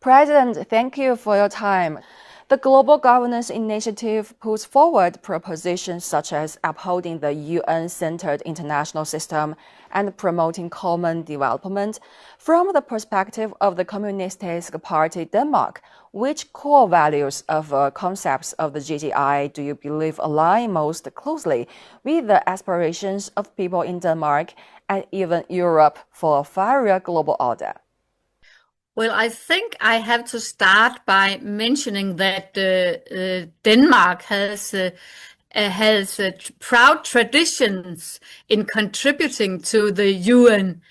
President, thank you for your time. The Global Governance Initiative puts forward propositions such as upholding the UN-centered international system and promoting common development. From the perspective of the Communist Party Denmark, which core values of concepts of the GGI do you believe align most closely with the aspirations of people in Denmark and even Europe for a fairer global order? Well, I think I have to start by mentioning that Denmark has proud traditions in contributing to the UN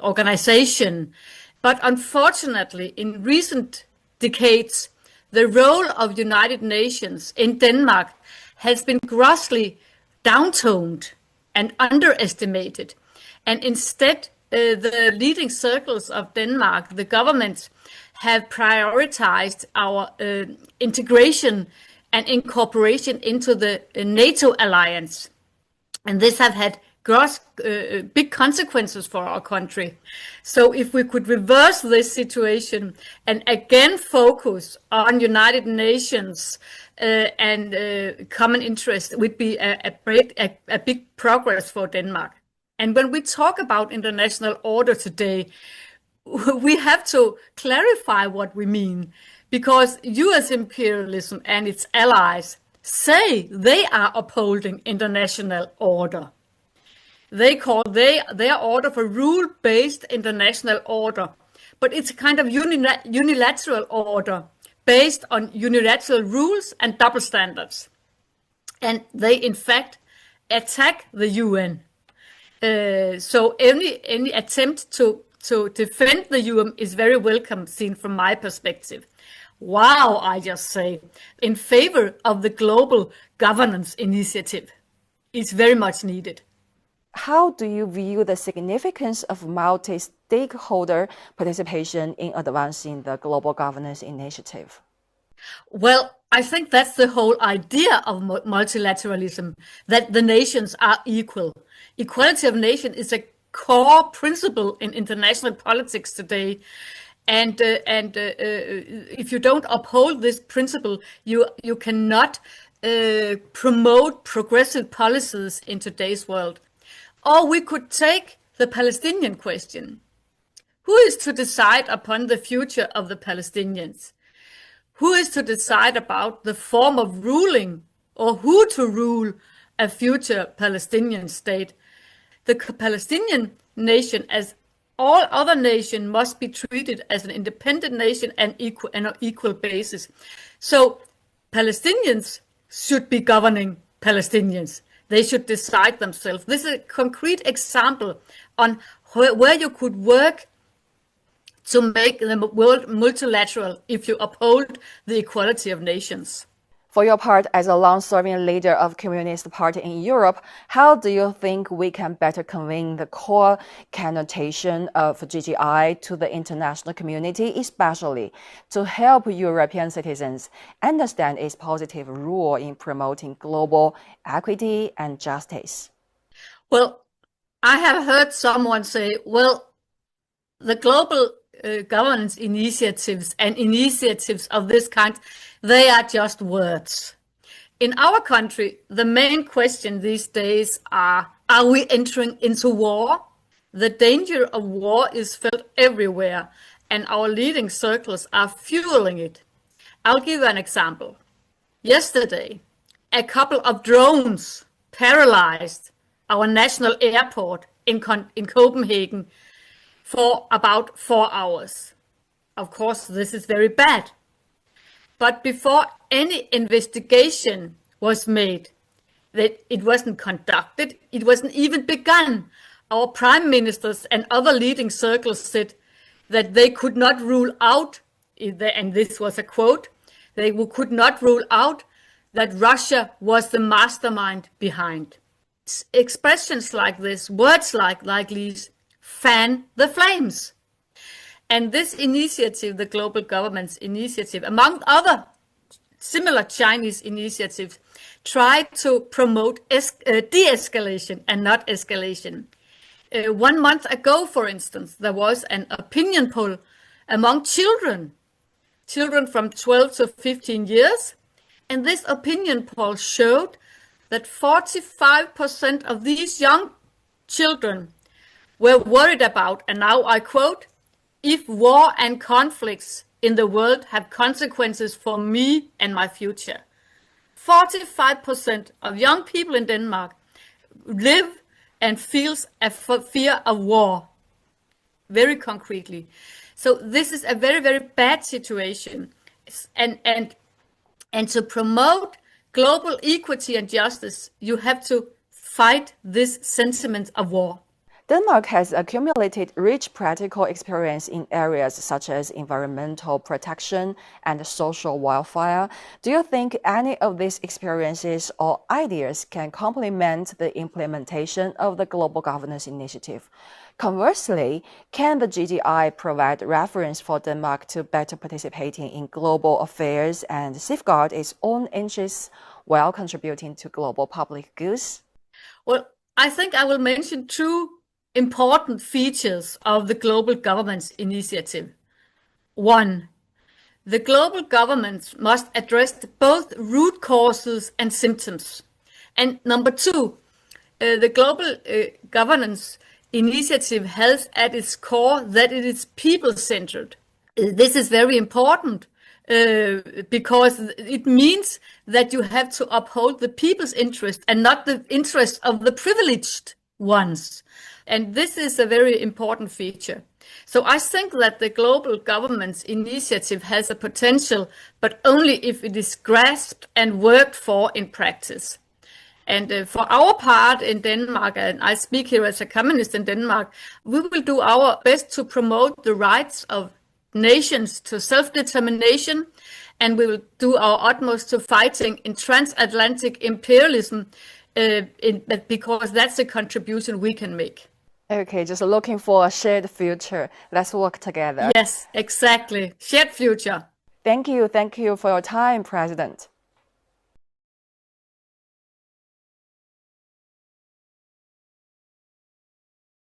organization. But unfortunately, in recent decades, the role of United Nations in Denmark has been grossly downtoned and underestimated. And instead, the leading circles of Denmark, the governments, have prioritized our integration and incorporation into the NATO alliance. And this have had big consequences for our country. So if we could reverse this situation and again focus on United Nations and common interest, would be a big progress for Denmark. And when we talk about international order today, we have to clarify what we mean, because US imperialism and its allies say they are upholding international order. They call their order for rule-based international order, but it's a kind of unilateral order based on unilateral rules and double standards. And they, in fact, attack the UN. So any attempt to defend the UN is very welcome, seen from my perspective. Wow, I just say, in favor of the Global Governance Initiative. It's very much needed. How do you view the significance of multi-stakeholder participation in advancing the Global Governance Initiative? Well, I think that's the whole idea of multilateralism, that the nations are equal. Equality of nations is a core principle in international politics today. And if you don't uphold this principle, you cannot promote progressive policies in today's world. Or we could take the Palestinian question. Who is to decide upon the future of the Palestinians? Who is to decide about the form of ruling, or who to rule a future Palestinian state? The Palestinian nation, as all other nations, must be treated as an independent nation and on an equal basis. So Palestinians should be governing Palestinians. They should decide themselves. This is a concrete example on where you could work to make the world multilateral if you uphold the equality of nations. For your part, as a long-serving leader of Communist Party in Europe, how do you think we can better convey the core connotation of GGI to the international community, especially to help European citizens understand its positive role in promoting global equity and justice? Well, I have heard someone say, well, the global governance initiatives and initiatives of this kind, they are just words. In our country, the main question these days are we entering into war? The danger of war is felt everywhere, and our leading circles are fueling it. I'll give you an example. Yesterday, a couple of drones paralyzed our national airport in Copenhagen for about 4 hours. Of course, this is very bad. But before any investigation was made, that it wasn't conducted, it wasn't even begun, our prime ministers and other leading circles said that they could not rule out, and this was a quote, they could not rule out that Russia was the mastermind behind. Expressions like this, words like these, fan the flames. And this initiative, the Global Governance Initiative, among other similar Chinese initiatives, try to promote de-escalation and not escalation. 1 month ago, for instance, there was an opinion poll among children from 12 to 15 years. And this opinion poll showed that 45% of these young children were worried about, and now I quote, if war and conflicts in the world have consequences for me and my future. 45% of young people in Denmark live and feels a fear of war, very concretely. So this is a very, very bad situation. And to promote global equity and justice, you have to fight this sentiment of war. Denmark has accumulated rich practical experience in areas such as environmental protection and social welfare. Do you think any of these experiences or ideas can complement the implementation of the Global Governance Initiative? Conversely, can the GGI provide reference for Denmark to better participating in global affairs and safeguard its own interests while contributing to global public goods? Well, I think I will mention two important features of the Global Governance Initiative. One, the global governments must address both root causes and symptoms. And number two, the Global Governance Initiative has at its core that it is people-centered. This is very important because it means that you have to uphold the people's interest and not the interest of the privileged ones. And this is a very important feature. So I think that the Global Governance Initiative has a potential, but only if it is grasped and worked for in practice. And for our part in Denmark, and I speak here as a communist in Denmark, we will do our best to promote the rights of nations to self-determination, and we will do our utmost to fighting in transatlantic imperialism because that's the contribution we can make. Okay, just looking for a shared future. Let's work together. Yes, exactly. Shared future. Thank you for your time, President.